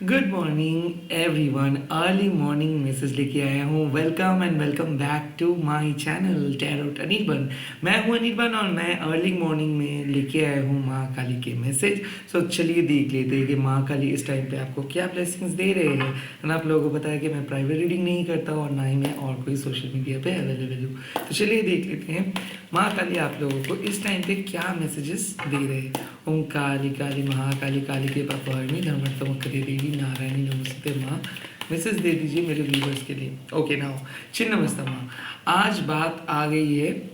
Good morning everyone. Early morning message लेके आया हूँ। Welcome and welcome back to my channel tarot Anirban. मैं हूँ अनिर्बन और मैं अर्ली मॉर्निंग में लेके आया हूँ माँ काली के मैसेज। सो चलिए देख लेते हैं कि माँ काली इस टाइम पे आपको क्या ब्लेसिंग्स दे रहे हैं। एंड आप लोगों को पता है कि मैं प्राइवेट रीडिंग नहीं करता और ना ही मैं और कोई सोशल मीडिया पे अवेलेबल हूँ। तो चलिए देख लेते हैं माँ काली आप लोगों को इस टाइम पे क्या मैसेजेस दे रहे हैं। ओम काली काली महाकाली काली के पापहरणी धर्मर्थमकरे देवी नारायणी नमस्ते माँ। मैसेज दे दीजिए मेरे व्यूवर्स के लिए। ओके नाउ छिन्नमस्ता माँ। आज बात आ गई है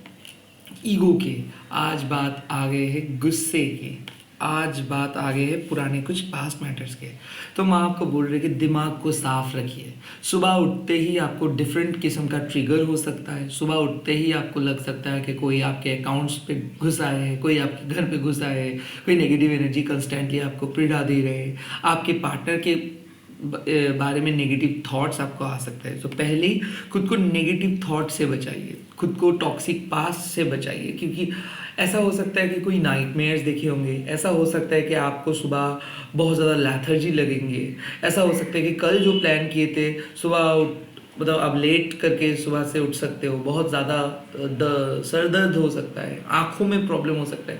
ईगो के, आज बात आ गए है गुस्से के, आज बात आ गई है पुराने कुछ पास्ट मैटर्स के। तो माँ आपको बोल रही है कि दिमाग को साफ रखिए। सुबह उठते ही आपको डिफरेंट किस्म का ट्रिगर हो सकता है। सुबह उठते ही आपको लग सकता है कि कोई आपके अकाउंट्स पे घुस आए है, कोई आपके घर पे घुस आए है, कोई नेगेटिव एनर्जी कंस्टेंटली आपको पीड़ा दे रहे हैं, आपके पार्टनर के बारे में नेगेटिव थॉट्स आपको आ सकते हैं। तो पहले ही खुद को नेगेटिव थॉट से बचाइए, खुद को टॉक्सिक पास्ट से बचाइए, क्योंकि ऐसा हो सकता है कि कोई नाइटमेयर्स देखे होंगे, ऐसा हो सकता है कि आपको सुबह बहुत ज़्यादा लैथर्जी लगेंगे, ऐसा हो सकता है कि कल जो प्लान किए थे सुबह मतलब आप लेट करके सुबह से उठ सकते हो, बहुत ज़्यादा सर दर्द हो सकता है, आँखों में प्रॉब्लम हो सकता है।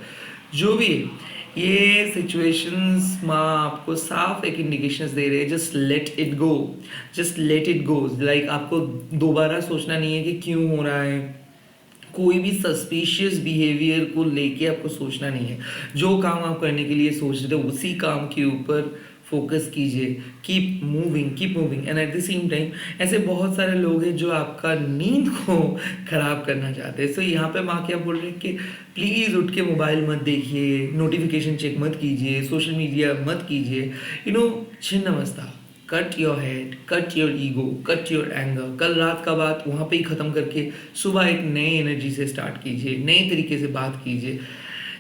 जो भी है ये सिचुएशंस माँ आपको साफ एक इंडिकेशंस दे रहे हैं। Just let it go, just let it go. Like आपको दोबारा सोचना नहीं है कि क्यों हो रहा है, कोई भी सस्पिशियस बिहेवियर को लेके आपको सोचना नहीं है। जो काम आप करने के लिए सोच रहे थे उसी काम के ऊपर फोकस कीजिए। Keep moving and at the same time ऐसे बहुत सारे लोग हैं जो आपका नींद को खराब करना चाहते हैं। सो यहाँ पे माँ क्या बोल रही है कि प्लीज़ उठ के मोबाइल मत देखिए, नोटिफिकेशन चेक मत कीजिए, सोशल मीडिया मत कीजिए। Chhinnamasta. Cut your head, cut your ego, cut your anger. कल रात का बात वहाँ पे ही ख़त्म करके सुबह एक नए एनर्जी से स्टार्ट कीजिए, नए तरीके से बात कीजिए।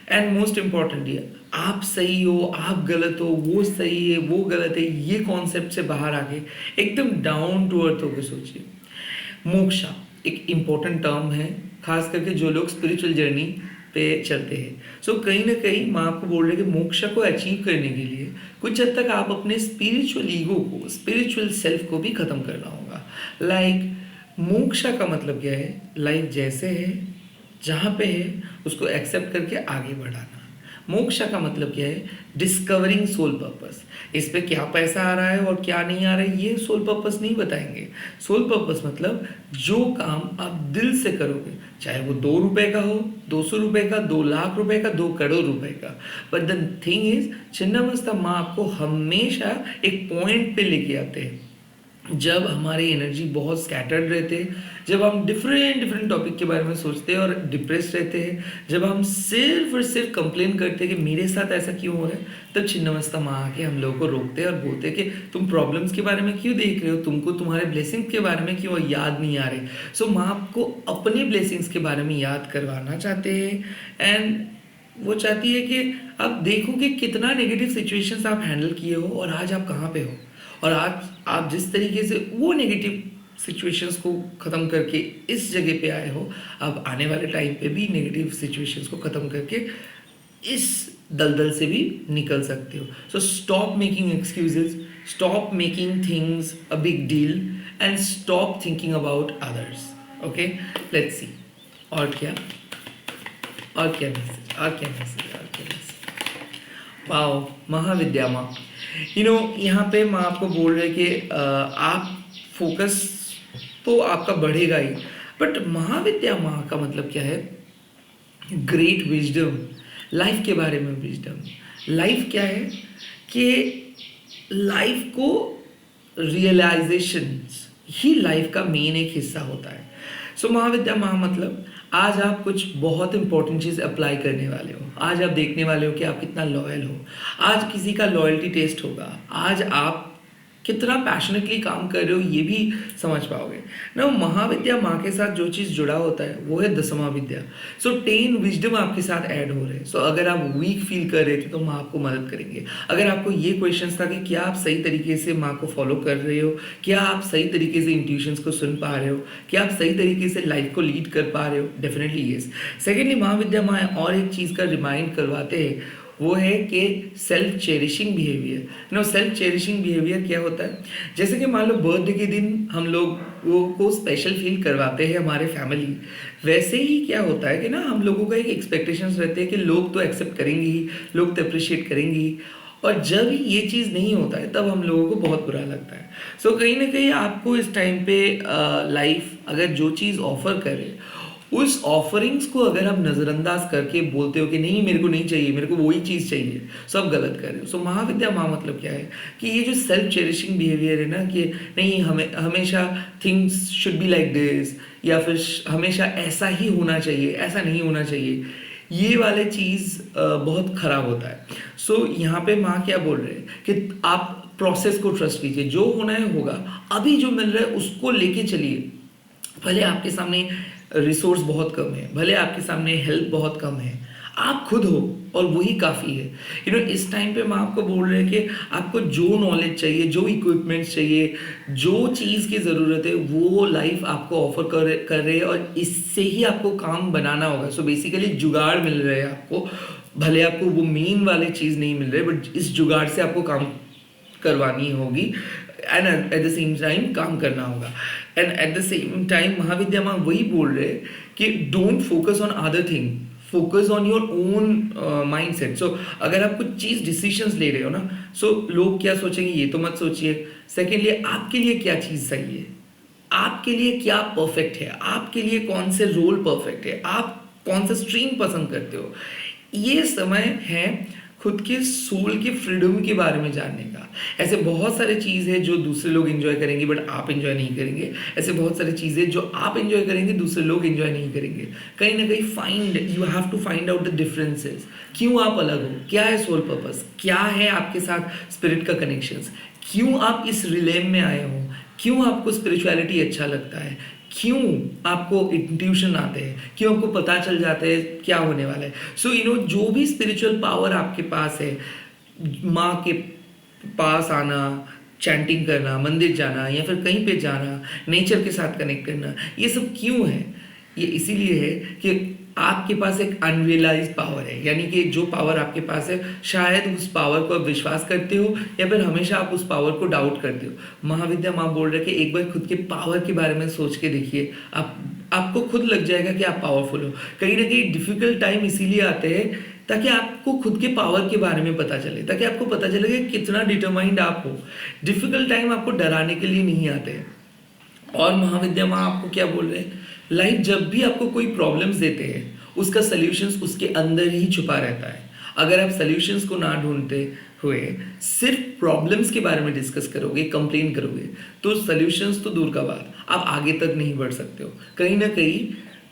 एंड मोस्ट इम्पॉर्टेंटली आप सही हो, आप गलत हो, वो सही है, वो गलत है, ये कॉन्सेप्ट से बाहर आके एकदम डाउन टू अर्थ होकर सोचिए। मोक्षा एक इम्पोर्टेंट टर्म है, खास करके जो लोग स्पिरिचुअल जर्नी पे चलते हैं। सो कहीं ना कहीं माँ आपको बोल रहे हैं कि मोक्षा को अचीव करने के लिए कुछ हद तक आप अपने स्पिरिचुअल ईगो को, स्पिरिचुअल सेल्फ को भी खत्म करना होगा। लाइक मोक्षा का मतलब क्या है? लाइफ जैसे है, जहाँ पे है, उसको एक्सेप्ट करके आगे बढ़ाना। मोक्षा का मतलब क्या है? Discovering soul purpose. इस पे क्या पैसा आ रहा है और क्या नहीं आ रहा है ये सोल पर्पस नहीं बताएंगे। सोल पर्पस मतलब जो काम आप दिल से करोगे, चाहे वो 2 रुपए का हो, 200 रुपए का, 2 लाख रुपए का, 2 करोड़ रुपए का। But the thing is Chhinnamasta माँ आपको हमेशा एक पॉइंट पे लेके आते हैं जब हमारी एनर्जी बहुत स्कैटर्ड रहते हैं, जब हम डिफरेंट डिफरेंट टॉपिक के बारे में सोचते हैं और डिप्रेस रहते हैं, जब हम सिर्फ और सिर्फ कंप्लेन करते हैं कि मेरे साथ ऐसा क्यों हो रहा है, तब छिन्नमस्ता माँ आके हम लोगों को रोकते हैं और बोलते हैं कि तुम प्रॉब्लम्स के बारे में क्यों देख रहे हो, तुमको तुम्हारे ब्लेसिंग्स के बारे में क्यों याद नहीं आ रहे। सो माँ आपको अपने ब्लेसिंग्स के बारे में याद करवाना चाहते हैं। एंड वो चाहती है कि आप देखो कि कितना नेगेटिव सिचुएशंस आप हैंडल किए हो और आज आप कहाँ पे हो। और आज आप जिस तरीके से वो नेगेटिव सिचुएशंस को ख़त्म करके इस जगह पे आए हो, आप आने वाले टाइम पे भी नेगेटिव सिचुएशंस को ख़त्म करके इस दलदल से भी निकल सकते हो। So stop making excuses, stop making things a big deal and stop thinking about others. Okay, let's सी और क्या मैसेज, और क्या मैसेज। वाओ, महाविद्या माँ। यहाँ पे माँ आपको बोल रहे कि आप फोकस तो आपका बढ़ेगा ही, बट महाविद्या माँ का मतलब क्या है? ग्रेट विजडम, लाइफ के बारे में विजडम। लाइफ क्या है कि लाइफ को रियलाइजेशन ही लाइफ का मेन एक हिस्सा होता है। सो महाविद्या माँ मतलब आज आप कुछ बहुत इंपॉर्टेंट चीज़ अप्लाई करने वाले हो। आज आप देखने वाले हो कि आप कितना लॉयल हो। आज किसी का लॉयल्टी टेस्ट होगा। आज आप कितना पैशनेटली काम कर रहे हो ये भी समझ पाओगे ना। महाविद्या माँ के साथ जो चीज़ जुड़ा होता है वो है दसमा विद्या। सो 10 विजडम आपके साथ ऐड हो रहे हैं। सो अगर आप वीक फील कर रहे थे तो माँ आपको मदद करेंगे। अगर आपको ये क्वेश्चन था कि क्या आप सही तरीके से माँ को फॉलो कर रहे हो, क्या आप सही तरीके से इंट्यूशंस को सुन पा रहे हो, क्या आप सही तरीके से लाइफ को लीड कर पा रहे हो, डेफिनेटली येस। सेकेंडली महाविद्या माँ और एक चीज़ का रिमाइंड करवाते हैं, वो है कि self cherishing behaviour. Self cherishing behaviour क्या होता है? जैसे कि मान लो बर्थडे के दिन हम लोग वो को स्पेशल फील करवाते हैं हमारे फैमिली, वैसे ही क्या होता है कि ना हम लोगों का एक एक्सपेक्टेशंस रहते हैं कि लोग तो एक्सेप्ट करेंगे ही, लोग तो अप्रिशिएट करेंगे ही, और जब ये चीज़ नहीं होता है तब हम लोगों को बहुत बुरा लगता है। सो कहीं ना कहीं आपको इस टाइम पे लाइफ अगर जो चीज़ ऑफर करे, उस ऑफरिंग्स को अगर आप नज़रअंदाज करके बोलते हो कि नहीं मेरे को नहीं चाहिए, मेरे को वही चीज़ चाहिए, सो आप गलत कर रहे हो। सो महाविद्या माँ मतलब क्या है कि ये जो सेल्फ चेरिशिंग बिहेवियर है ना, कि नहीं हमें हमेशा things should be like this, या फिर हमेशा ऐसा ही होना चाहिए, ऐसा नहीं होना चाहिए, ये वाले चीज़ बहुत ख़राब होता है। सो यहाँ पे माँ क्या बोल रहे हैं कि आप प्रोसेस को ट्रस्ट कीजिए, जो होना है होगा, अभी जो मिल रहा है उसको लेके चलिए। भले आपके सामने रिसोर्स बहुत कम है, भले आपके सामने हेल्प बहुत कम है, आप खुद हो और वही काफ़ी है। इस टाइम पे मैं आपको बोल रहे हैं कि आपको जो नॉलेज चाहिए, जो इक्विपमेंट्स चाहिए, जो चीज़ की ज़रूरत है, वो लाइफ आपको ऑफर कर रहे हैं, और इससे ही आपको काम बनाना होगा। सो बेसिकली जुगाड़ मिल रहे हैं आपको, भले आपको वो मेन वाली चीज़ नहीं मिल रही, बट इस जुगाड़ से आपको काम करवानी होगी, and at the same time काम करना होगा। And at the same time Mahavidya माँ वही बोल रहे हैं कि don't focus on other thing, focus on your own mind set. So अगर आप कुछ चीज़ डिसीजंस ले रहे हो ना, सो लोग क्या सोचेंगे ये तो मत सोचिए। सेकेंडली, आपके लिए क्या चीज़ सही है, आपके लिए क्या परफेक्ट है, आपके लिए कौन से रोल परफेक्ट है, आप कौन सा स्ट्रीम पसंद करते हो, ये समय है खुद के सोल के फ्रीडम के बारे में जानने का। ऐसे बहुत सारे चीज़ है जो दूसरे लोग एंजॉय करेंगे बट आप एंजॉय नहीं करेंगे, ऐसे बहुत सारी चीज़ें जो आप एंजॉय करेंगे दूसरे लोग एंजॉय नहीं करेंगे। कहीं ना कहीं you have to find out the differences, क्यों आप अलग हो, क्या है सोल पर्पस, क्या है आपके साथ स्पिरिट का कनेक्शंस, क्यों आप इस रिलेम में आए हो, क्यों आपको स्पिरिचुअलिटी अच्छा लगता है, क्यों आपको इंट्यूशन आते हैं, क्यों आपको पता चल जाता है क्या होने वाला है। सो जो भी स्पिरिचुअल पावर आपके पास है, माँ के पास आना, चैंटिंग करना, मंदिर जाना, या फिर कहीं पे जाना, नेचर के साथ कनेक्ट करना, ये सब क्यों है? ये इसीलिए है कि आपके पास एक अनरियलाइज्ड पावर है, यानी कि जो पावर आपके पास है, शायद उस पावर को आप विश्वास करते हो या फिर हमेशा आप उस पावर को डाउट करते हो। महाविद्या माँ बोल रहे कि एक बार खुद के पावर के बारे में सोच के देखिए, आपको खुद लग जाएगा कि आप पावरफुल हो। कहीं ना कहीं डिफिकल्ट टाइम इसीलिए आते हैं ताकि आपको खुद के पावर के बारे में पता चले, ताकि आपको पता चले कि कितना डिटरमाइंड आप हो। डिफिकल्ट टाइम आपको डराने के लिए नहीं आते हैं। और महाविद्या माँ आपको क्या बोल रहे हैं, लाइफ जब भी आपको कोई प्रॉब्लम्स देते हैं उसका सल्यूशंस उसके अंदर ही छुपा रहता है। अगर आप सल्यूशंस को ना ढूंढते हुए सिर्फ प्रॉब्लम्स के बारे में डिस्कस करोगे, कंप्लेन करोगे, तो सल्यूशंस तो दूर का बात, आप आगे तक नहीं बढ़ सकते हो। कहीं ना कहीं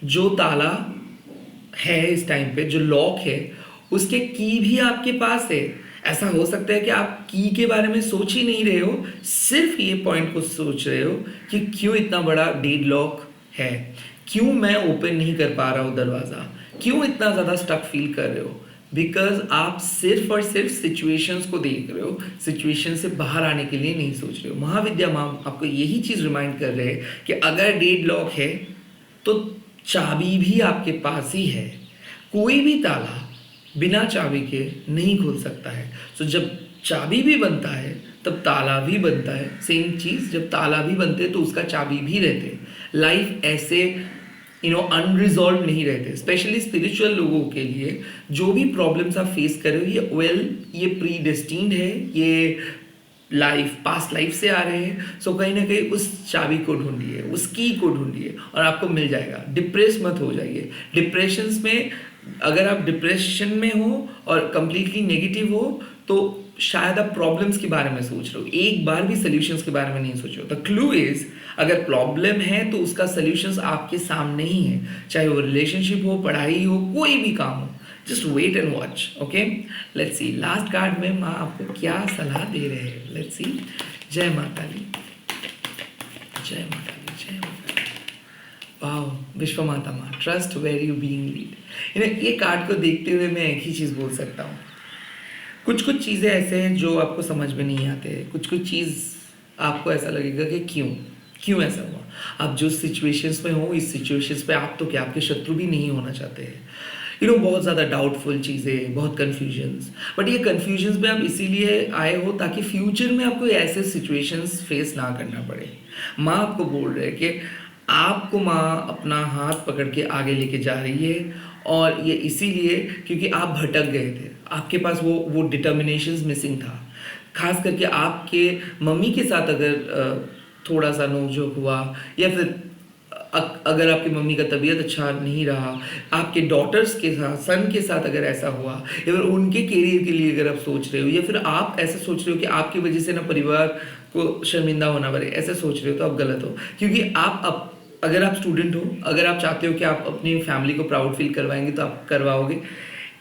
जो ताला है इस टाइम पे, जो लॉक है, उसके की भी आपके पास है। ऐसा हो सकता है कि आप की के बारे में सोच ही नहीं रहे हो, सिर्फ ये पॉइंट को सोच रहे हो कि क्यों इतना बड़ा डेड लॉक है, क्यों मैं ओपन नहीं कर पा रहा हूँ दरवाज़ा, क्यों इतना ज़्यादा स्टक फील कर रहे हो। बिकॉज आप सिर्फ और सिर्फ सिचुएशंस को देख रहे हो, सिचुएशन से बाहर आने के लिए नहीं सोच रहे हो। महाविद्या माँ आपको यही चीज़ रिमाइंड कर रहे हैं कि अगर डेड लॉक है तो चाबी भी आपके पास ही है। कोई भी ताला बिना चाबी के नहीं खुल सकता है। तो जब चाबी भी बनता है तब ताला भी बनता है। सेम चीज़, जब ताला भी बनते हैं तो उसका चाबी भी रहते हैं। लाइफ ऐसे अनरिजॉल्व नहीं रहते। स्पेशली स्पिरिचुअल लोगों के लिए जो भी प्रॉब्लम्स आप फेस कर रहे हो, ये प्री डेस्टिन्ड है, ये लाइफ पास्ट लाइफ से आ रहे हैं। सो कहीं ना कहीं उस चाबी को ढूंढिए, उस की को ढूंढिए और आपको मिल जाएगा। डिप्रेस मत हो जाइए। डिप्रेशंस में, अगर आप डिप्रेशन में हो और कंप्लीटली नेगेटिव हो तो शायद आप प्रॉब्लम्स के बारे में सोच रहे हो, एक बार भी सॉल्यूशंस के बारे में नहीं सोच रहे हो। द क्लू इज, अगर प्रॉब्लम है तो उसका सॉल्यूशंस आपके सामने ही है, चाहे वो रिलेशनशिप हो, पढ़ाई हो, कोई भी काम हो। Just wait and watch. Okay, let's see last card में माँ आपको क्या सलाह दे रहे हैं। Let's see. जय माता दी, जय माता दी, जय माता दी। वाह, विश्व माता माँ, trust where you being lead. ये कार्ड को देखते हुए मैं एक ही चीज़ बोल सकता हूँ, कुछ चीज़ें ऐसे हैं जो आपको समझ में नहीं आते, कुछ चीज़ आपको ऐसा लगेगा कि क्यों ऐसा हुआ। आप जो सिचुएशंस में हो, इस सिचुएशंस पे आप तो क्या, आपके शत्रु भी नहीं होना चाहते हैं। बहुत ज़्यादा डाउटफुल चीज़ें, बहुत कन्फ्यूजन्स। बट ये कन्फ्यूजन्स में आप इसीलिए आए हो ताकि फ्यूचर में आपको ऐसे सिचुएशंस फेस ना करना पड़े। माँ आपको बोल रहे हैं कि आपको माँ अपना हाथ पकड़ के आगे लेके जा रही है, और ये इसीलिए क्योंकि आप भटक गए थे, आपके पास वो डिटर्मिनेशंस मिसिंग था। खास करके आपके मम्मी के साथ अगर थोड़ा सा नोकझोंक हुआ, या फिर अगर आपकी मम्मी का तबीयत अच्छा नहीं रहा, आपके डॉटर्स के साथ, सन के साथ अगर ऐसा हुआ, या फिर उनके करियर के लिए अगर आप सोच रहे हो, या फिर आप ऐसा सोच रहे हो कि आपकी वजह से ना परिवार को शर्मिंदा होना पड़े, ऐसा सोच रहे हो, तो आप गलत हो। क्योंकि अगर आप स्टूडेंट हो, अगर आप चाहते हो कि आप अपनी फैमिली को प्राउड फील करवाएंगे तो आप करवाओगे।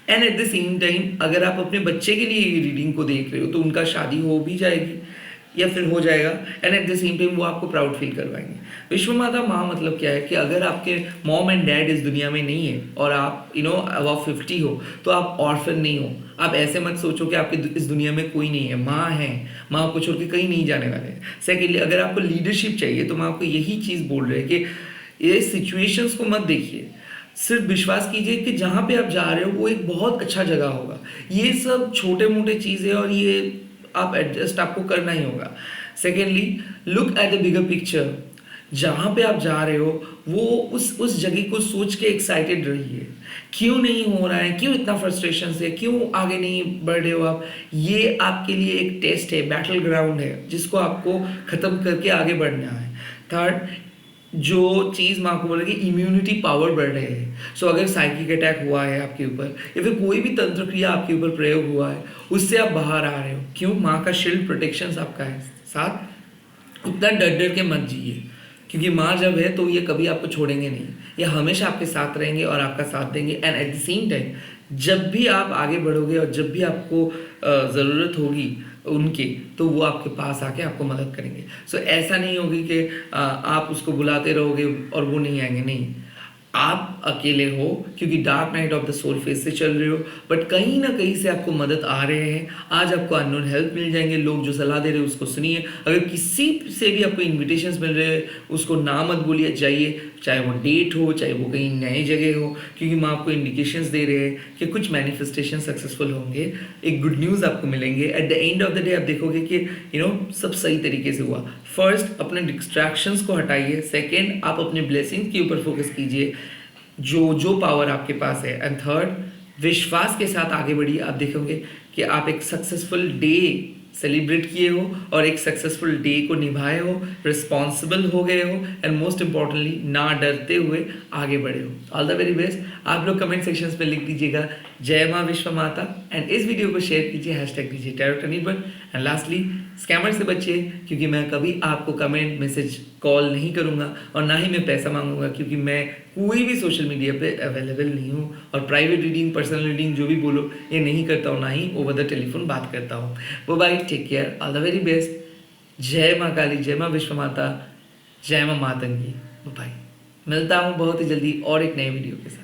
And at the same time अगर आप अपने बच्चे के लिए ये रीडिंग को देख रहे हो तो उनका शादी हो भी जाएगी या फिर हो जाएगा, and at the same time वो आपको प्राउड फील करवाएंगे। विश्व माता माँ मतलब क्या है कि अगर आपके मॉम एंड डैड इस दुनिया में नहीं है और आप अबव 50 हो, तो आप ऑर्फन नहीं हो। आप ऐसे मत सोचो कि आपके इस दुनिया में कोई नहीं है, माँ है, माँ आपको छोड़ के कहीं नहीं जाने वाले हैं। सेकेंडली, अगर आपको लीडरशिप चाहिए तो मैं आपको यही चीज़ बोल रहे हैं कि ये सिचुएशंस को मत देखिए, सिर्फ विश्वास कीजिए कि जहाँ पे आप जा रहे हो वो एक बहुत अच्छा जगह होगा। ये सब छोटे मोटे चीज़ें और ये आप एडजस्ट आपको करना ही होगा। Secondly, look at the bigger picture. जहाँ पे आप जा रहे हो वो उस जगह को सोच के एक्साइटेड रहिए। क्यों नहीं हो रहा है, क्यों इतना फ्रस्ट्रेशन है, क्यों आगे नहीं बढ़ रहे हो आप, ये आपके लिए एक टेस्ट है, बैटल ग्राउंड है जिसको आपको ख़त्म करके आगे बढ़ना है। थर्ड, जो चीज़ मैं आपको बोला कि इम्यूनिटी पावर बढ़ रहे हैं। सो अगर साइकिक अटैक हुआ है आपके ऊपर, या फिर कोई भी तंत्र क्रिया आपके ऊपर प्रयोग हुआ है, उससे आप बाहर आ रहे हो। क्यों? माँ का शील्ड प्रोटेक्शन आपका है साथ। उतना डर डर के मत जिए, क्योंकि माँ जब है तो ये कभी आपको छोड़ेंगे नहीं, ये हमेशा आपके साथ रहेंगे और आपका साथ देंगे। And at the same time जब भी आप आगे बढ़ोगे और जब भी आपको ज़रूरत होगी उनके, तो वो आपके पास आके आपको मदद करेंगे। सो ऐसा नहीं होगी कि आप उसको बुलाते रहोगे और वो नहीं आएंगे, नहीं। आप अकेले हो क्योंकि dark night of the soul phase से चल रहे हो, बट कहीं ना कहीं से आपको मदद आ रहे हैं। आज आपको अननोन हेल्प मिल जाएंगे, लोग जो सलाह दे रहे हैं उसको सुनिए। अगर किसी से भी आपको इन्विटेशंस मिल रहे हैं उसको ना मत बोलिए, जाइए, चाहे वो डेट हो, चाहे वो कहीं नई जगह हो, क्योंकि मैं आपको इंडिकेशंस दे रहे हैं कि कुछ मैनिफेस्टेशन सक्सेसफुल होंगे, एक गुड न्यूज़ आपको मिलेंगे। At the end of the day आप देखोगे कि सब सही तरीके से हुआ। फर्स्ट, अपने डिस्ट्रैक्शंस को हटाइए। सेकेंड, आप अपने ब्लेसिंग्स के ऊपर फोकस कीजिए, जो पावर आपके पास है। एंड थर्ड, विश्वास के साथ आगे बढ़िए। आप देखोगे कि आप एक सक्सेसफुल डे सेलिब्रेट किए हो और एक सक्सेसफुल डे को निभाए हो, रिस्पॉन्सिबल हो गए हो, एंड मोस्ट इंपॉर्टेंटली ना डरते हुए आगे बढ़े हो। All the very best. आप लोग कमेंट सेक्शंस में लिख दीजिएगा जय माँ विश्व माता, एंड इस वीडियो को शेयर कीजिए, हैशटैग दीजिए tarot Anirban. And lastly, scammer से बचिए, क्योंकि मैं कभी आपको कमेंट मैसेज कॉल नहीं करूँगा और ना ही मैं पैसा मांगूंगा, क्योंकि मैं कोई भी सोशल मीडिया पे अवेलेबल नहीं हूँ, और प्राइवेट रीडिंग, पर्सनल रीडिंग जो भी बोलो ये नहीं करता हूँ, ना ही ओवर द टेलीफोन बात करता हूँ। वो bye, take care, all the very best. जय माँ काली, जय माँ विश्व माता, जय माँ मातंगी। बाय। मिलता हूँ बहुत ही जल्दी और एक नए वीडियो के साथ।